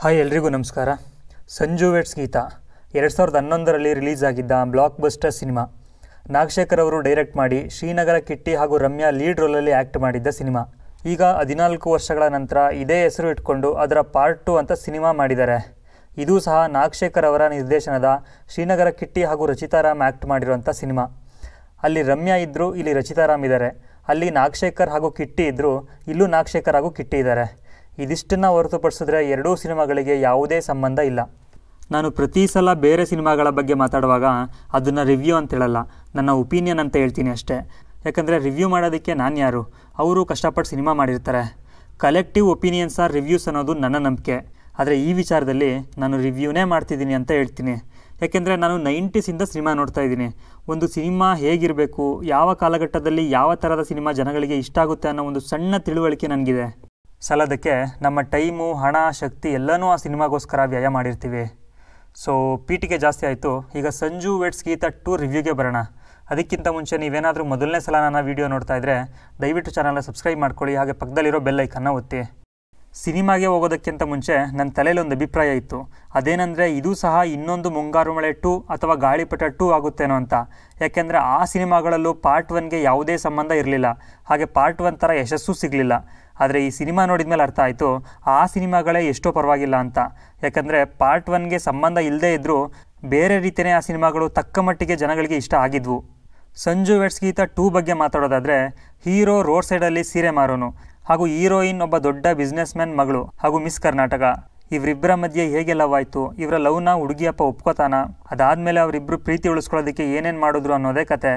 Hi ಎಲ್ರಿಗೂ ನಮಸ್ಕಾರ. Sanju vets Geetha 2011ರಲ್ಲಿ release ಆಗಿದ್ದ ಬ್ಲಾಕ್ ಬಸ್ಟರ್ ಸಿನಿಮಾ. ನಾಗಶೇಖರ್ ಅವರು ಡೈರೆಕ್ಟ್ ಮಾಡಿ ಶ್ರೀನಗರ ಕಿಟ್ಟಿ ಹಾಗೂ ರಮ್ಯಾ ಲೀಡ್ ರೋಲಲ್ಲಿ ಆ್ಯಕ್ಟ್ ಮಾಡಿದ್ದ ಸಿನಿಮಾ. ಈಗ 14 ವರ್ಷಗಳ ನಂತರ ಇದೇ ಹೆಸರು ಇಟ್ಕೊಂಡು ಅದರ ಪಾರ್ಟ್ 2 ಅಂತ ಸಿನಿಮಾ ಮಾಡಿದ್ದಾರೆ. ಇದು ಸಹ ನಾಗಶೇಖರ್ ಅವರ ನಿರ್ದೇಶನದ ಶ್ರೀನಗರ ಕಿಟ್ಟಿ ಹಾಗೂ ರಚಿತಾರಾಮ್ ಆ್ಯಕ್ಟ್ ಮಾಡಿರುವಂಥ ಸಿನಿಮಾ. ಅಲ್ಲಿ ರಮ್ಯಾ ಇದ್ದರು, ಇಲ್ಲಿ ರಚಿತಾರಾಮ್ ಇದ್ದಾರೆ. ಅಲ್ಲಿ ನಾಗಶೇಖರ್ ಹಾಗೂ ಕಿಟ್ಟಿ ಇದ್ದರು, ಇಲ್ಲೂ ನಾಗಶೇಖರ್ ಹಾಗೂ ಕಿಟ್ಟಿ ಇದ್ದಾರೆ. ಇದಿಷ್ಟನ್ನು ಹೊರತುಪಡಿಸಿದ್ರೆ ಎರಡೂ ಸಿನಿಮಾಗಳಿಗೆ ಯಾವುದೇ ಸಂಬಂಧ ಇಲ್ಲ. ನಾನು ಪ್ರತಿ ಸಲ ಬೇರೆ ಸಿನಿಮಾಗಳ ಬಗ್ಗೆ ಮಾತಾಡುವಾಗ ಅದನ್ನು ರಿವ್ಯೂ ಅಂತ ಹೇಳಲ್ಲ, ನನ್ನ ಒಪಿನಿಯನ್ ಅಂತ ಹೇಳ್ತೀನಿ ಅಷ್ಟೇ. ಯಾಕಂದರೆ ರಿವ್ಯೂ ಮಾಡೋದಕ್ಕೆ ನಾನು ಯಾರು? ಅವರು ಕಷ್ಟಪಟ್ಟು ಸಿನಿಮಾ ಮಾಡಿರ್ತಾರೆ. ಕಲೆಕ್ಟಿವ್ ಒಪಿನಿಯನ್ಸ್ ಆರ್ ರಿವ್ಯೂಸ್ ಅನ್ನೋದು ನನ್ನ ನಂಬಿಕೆ. ಆದರೆ ಈ ವಿಚಾರದಲ್ಲಿ ನಾನು ರಿವ್ಯೂನೇ ಮಾಡ್ತಿದ್ದೀನಿ ಅಂತ ಹೇಳ್ತೀನಿ. ಯಾಕೆಂದರೆ ನಾನು 90ಸಿಂದ ಸಿನಿಮಾ ನೋಡ್ತಾ ಇದ್ದೀನಿ. ಒಂದು ಸಿನಿಮಾ ಹೇಗಿರಬೇಕು, ಯಾವ ಕಾಲಘಟ್ಟದಲ್ಲಿ ಯಾವ ಥರದ ಸಿನಿಮಾ ಜನಗಳಿಗೆ ಇಷ್ಟ ಆಗುತ್ತೆ ಅನ್ನೋ ಒಂದು ಸಣ್ಣ ತಿಳುವಳಿಕೆ ನನಗಿದೆ. ಸಲದಕ್ಕೆ ನಮ್ಮ ಟೈಮು, ಹಣ, ಶಕ್ತಿ ಎಲ್ಲನೂ ಆ ಸಿನಿಮಾಗೋಸ್ಕರ ವ್ಯಯ ಮಾಡಿರ್ತೀವಿ. ಸೊ ಪೀಟಿಗೆ ಜಾಸ್ತಿ ಆಯಿತು. ಈಗ ಸಂಜು ವೆಟ್ಸ್ ಗೀತಾ 2 ರಿವ್ಯೂಗೆ ಬರೋಣ. ಅದಕ್ಕಿಂತ ಮುಂಚೆ ನೀವೇನಾದರೂ ಮೊದಲನೇ ಸಲ ನನ್ನ ವೀಡಿಯೋ ನೋಡ್ತಾ ಇದ್ದರೆ ದಯವಿಟ್ಟು ಚಾನಲ್ನ ಸಬ್ಸ್ಕ್ರೈಬ್ ಮಾಡ್ಕೊಳ್ಳಿ, ಹಾಗೆ ಪಕ್ಕದಲ್ಲಿರೋ ಬೆಲ್ ಐಕನ್ನ ಒತ್ತಿ. ಸಿನಿಮಾಗೆ ಹೋಗೋದಕ್ಕಿಂತ ಮುಂಚೆ ನನ್ನ ತಲೆಯಲ್ಲಿ ಒಂದು ಅಭಿಪ್ರಾಯ ಇತ್ತು. ಅದೇನೆಂದರೆ ಇದು ಸಹ ಇನ್ನೊಂದು ಮುಂಗಾರು ಮಳೆ 2 ಅಥವಾ ಗಾಳಿಪಟ 2 ಆಗುತ್ತೇನೋ ಅಂತ. ಯಾಕೆಂದರೆ ಆ ಸಿನಿಮಾಗಳಲ್ಲೂ ಪಾರ್ಟ್ 1ಗೆ ಯಾವುದೇ ಸಂಬಂಧ ಇರಲಿಲ್ಲ, ಹಾಗೆ ಪಾರ್ಟ್ 1 ಥರ ಯಶಸ್ಸು ಸಿಗಲಿಲ್ಲ. ಆದರೆ ಈ ಸಿನಿಮಾ ನೋಡಿದ ಮೇಲೆ ಅರ್ಥ ಆಯಿತು ಆ ಸಿನಿಮಾಗಳೇ ಎಷ್ಟೋ ಪರವಾಗಿಲ್ಲ ಅಂತ. ಯಾಕಂದರೆ ಪಾರ್ಟ್ 1ಗೆ ಸಂಬಂಧ ಇಲ್ಲದೇ ಇದ್ದರೂ ಬೇರೆ ರೀತಿಯೇ ಆ ಸಿನಿಮಾಗಳು ತಕ್ಕ ಮಟ್ಟಿಗೆ ಜನಗಳಿಗೆ ಇಷ್ಟ ಆಗಿದ್ವು. ಸಂಜು ವೆಟ್ಸ್ ಗೀತಾ 2 ಬಗ್ಗೆ ಮಾತಾಡೋದಾದರೆ, ಹೀರೋ ರೋಡ್ ಸೈಡಲ್ಲಿ ಸೀರೆ ಮಾರೋನು ಹಾಗೂ ಹೀರೋಯಿನ್ ಒಬ್ಬ ದೊಡ್ಡ ಬಿಸ್ನೆಸ್ ಮ್ಯಾನ್ ಮಗಳು ಹಾಗೂ ಮಿಸ್ ಕರ್ನಾಟಕ. ಇವರಿಬ್ಬರ ಮಧ್ಯೆ ಹೇಗೆ ಲವ್ ಆಯಿತು, ಇವರ ಲವ್ನ ಹುಡುಗಿಯಪ್ಪ ಒಪ್ಕೋತಾನ, ಅದಾದಮೇಲೆ ಅವರಿಬ್ಬರು ಪ್ರೀತಿ ಉಳಿಸ್ಕೊಳ್ಳೋದಕ್ಕೆ ಏನೇನು ಮಾಡಿದ್ರು ಅನ್ನೋದೇ ಕತೆ.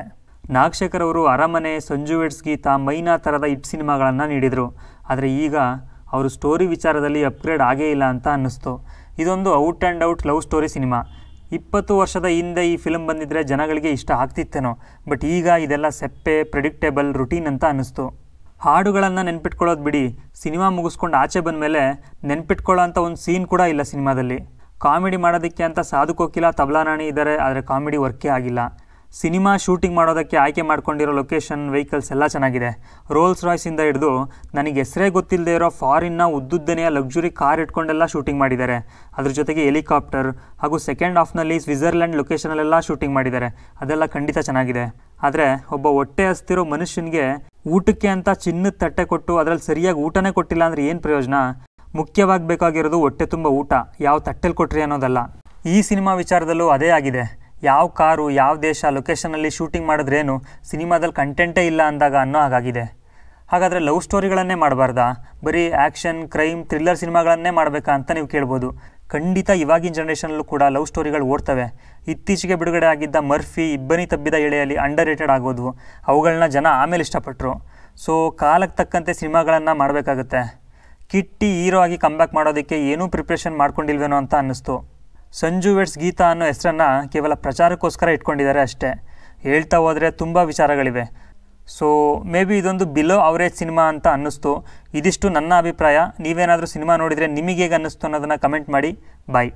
ನಾಗಶೇಖರ್ ಅವರು ಅರಮನೆ, ಸಂಜು ವೆಟ್ಸ್ ಗೀತಾ, ಮೈನಾ ಥರದ ಹಿಟ್ ಸಿನಿಮಾಗಳನ್ನು ನೀಡಿದರು. ಆದರೆ ಈಗ ಅವರು ಸ್ಟೋರಿ ವಿಚಾರದಲ್ಲಿ ಅಪ್ಗ್ರೇಡ್ ಆಗೇ ಇಲ್ಲ ಅಂತ ಅನ್ನಿಸ್ತು. ಇದೊಂದು out and out love story cinema. 20 ವರ್ಷದ ಹಿಂದೆ ಈ ಫಿಲ್ಮ್ ಬಂದಿದ್ದರೆ ಜನಗಳಿಗೆ ಇಷ್ಟ ಆಗ್ತಿತ್ತೇನೋ, ಬಟ್ ಈಗ ಇದೆಲ್ಲ ಸೆಪ್ಪೆ, ಪ್ರೆಡಿಕ್ಟೇಬಲ್, ರುಟೀನ್ ಅಂತ ಅನ್ನಿಸ್ತು. ಹಾಡುಗಳನ್ನು ನೆನ್ಪಿಟ್ಕೊಳ್ಳೋದು ಬಿಡಿ, ಸಿನಿಮಾ ಮುಗಿಸ್ಕೊಂಡು ಆಚೆ ಬಂದ ಮೇಲೆ ನೆನ್ಪಿಟ್ಕೊಳ್ಳೋ ಅಂಥ ಒಂದು ಸೀನ್ ಕೂಡ ಇಲ್ಲ ಸಿನಿಮಾದಲ್ಲಿ. ಕಾಮಿಡಿ ಮಾಡೋದಕ್ಕೆ ಅಂತ ಸಾಧು ಕೋಕಿಲ, ತಬಲಾ ನಾಣಿ ಇದ್ದಾರೆ, ಆದರೆ ಕಾಮಿಡಿ ವರ್ಕೇ ಆಗಿಲ್ಲ. ಸಿನಿಮಾ ಶೂಟಿಂಗ್ ಮಾಡೋದಕ್ಕೆ ಆಯ್ಕೆ ಮಾಡ್ಕೊಂಡಿರೋ ಲೊಕೇಶನ್, ವೆಹಿಕಲ್ಸ್ ಎಲ್ಲ ಚೆನ್ನಾಗಿದೆ. ರೋಲ್ಸ್ ರಾಯ್ಸಿಂದ ಹಿಡಿದು ನನಗೆ ಹೆಸರೇ ಗೊತ್ತಿಲ್ಲದೆ ಇರೋ ಫಾರಿನ್ನ ಉದ್ದುದ್ದನೆಯ ಲಕ್ಸುರಿ ಕಾರ್ ಇಟ್ಕೊಂಡೆಲ್ಲ ಶೂಟಿಂಗ್ ಮಾಡಿದ್ದಾರೆ. ಅದ್ರ ಜೊತೆಗೆ ಹೆಲಿಕಾಪ್ಟರ್ ಹಾಗೂ ಸೆಕೆಂಡ್ ಹಾಫ್ನಲ್ಲಿ ಸ್ವಿಟ್ಜರ್ಲ್ಯಾಂಡ್ ಲೊಕೇಶನಲ್ಲೆಲ್ಲ ಶೂಟಿಂಗ್ ಮಾಡಿದ್ದಾರೆ. ಅದೆಲ್ಲ ಖಂಡಿತ ಚೆನ್ನಾಗಿದೆ. ಆದರೆ ಒಬ್ಬ ಹೊಟ್ಟೆ ಹಸ್ತಿರೋ ಮನುಷ್ಯನಿಗೆ ಊಟಕ್ಕೆ ಅಂತ ಚಿನ್ನದ ತಟ್ಟೆ ಕೊಟ್ಟು ಅದರಲ್ಲಿ ಸರಿಯಾಗಿ ಊಟನೇ ಕೊಟ್ಟಿಲ್ಲ ಅಂದರೆ ಏನು ಪ್ರಯೋಜನ? ಮುಖ್ಯವಾಗಿ ಬೇಕಾಗಿರೋದು ಹೊಟ್ಟೆ ತುಂಬ ಊಟ, ಯಾವ ತಟ್ಟೆಲಿ ಕೊಟ್ರಿ ಅನ್ನೋದಲ್ಲ. ಈ ಸಿನಿಮಾ ವಿಚಾರದಲ್ಲೂ ಅದೇ ಆಗಿದೆ. ಯಾವ ಕಾರು, ಯಾವ ದೇಶ, ಲೊಕೇಶನಲ್ಲಿ ಶೂಟಿಂಗ್ ಮಾಡಿದ್ರೇನು, ಸಿನಿಮಾದಲ್ಲಿ ಕಂಟೆಂಟೇ ಇಲ್ಲ ಅಂದಾಗ ಅನ್ನೋ ಹಾಗಾಗಿದೆ. ಹಾಗಾದರೆ ಲವ್ ಸ್ಟೋರಿಗಳನ್ನೇ ಮಾಡಬಾರ್ದಾ? ಬರೀ ಆ್ಯಕ್ಷನ್, ಕ್ರೈಮ್, ಥ್ರಿಲ್ಲರ್ ಸಿನಿಮಾಗಳನ್ನೇ ಮಾಡಬೇಕಾ ಅಂತ ನೀವು ಕೇಳ್ಬೋದು. ಖಂಡಿತ ಇವಾಗಿನ ಜನ್ರೇಷನಲ್ಲೂ ಕೂಡ ಲವ್ ಸ್ಟೋರಿಗಳು ಓಡ್ತವೆ. ಇತ್ತೀಚೆಗೆ ಬಿಡುಗಡೆ ಆಗಿದ್ದ ಮರ್ಫಿ, ಇಬ್ಬನಿ ತಬ್ಬಿದ ಎಳೆಯಲ್ಲಿ ಅಂಡರ್ ರೇಟೆಡ್ ಆಗೋದು. ಅವುಗಳನ್ನ ಜನ ಆಮೇಲೆ ಇಷ್ಟಪಟ್ಟರು. ಸೊ ಕಾಲಕ್ಕೆ ತಕ್ಕಂತೆ ಸಿನಿಮಾಗಳನ್ನು ಮಾಡಬೇಕಾಗುತ್ತೆ. ಕಿಟ್ಟಿ ಹೀರೋ ಆಗಿ ಕಂಬ್ಯಾಕ್ ಮಾಡೋದಕ್ಕೆ ಏನೂ ಪ್ರಿಪ್ರೇಷನ್ ಮಾಡ್ಕೊಂಡಿಲ್ವೇನೋ ಅಂತ ಅನ್ನಿಸ್ತು. ಸಂಜು ವೆಟ್ಸ್ ಗೀತಾ ಅನ್ನೋ ಹೆಸರನ್ನು ಕೇವಲ ಪ್ರಚಾರಕ್ಕೋಸ್ಕರ ಇಟ್ಕೊಂಡಿದ್ದಾರೆ ಅಷ್ಟೇ. ಹೇಳ್ತಾ ಹೋದರೆ ತುಂಬ ವಿಚಾರಗಳಿವೆ. ಸೊ ಮೇ ಬಿ ಇದೊಂದು ಬಿಲೋ ಅವರೇಜ್ ಸಿನಿಮಾ ಅಂತ ಅನ್ನಿಸ್ತು. ಇದಿಷ್ಟು ನನ್ನ ಅಭಿಪ್ರಾಯ. ನೀವೇನಾದರೂ ಸಿನಿಮಾ ನೋಡಿದರೆ ನಿಮಗೆ ಹೇಗೆ ಅನ್ನಿಸ್ತು ಅನ್ನೋದನ್ನು ಕಮೆಂಟ್ ಮಾಡಿ. ಬಾಯ್.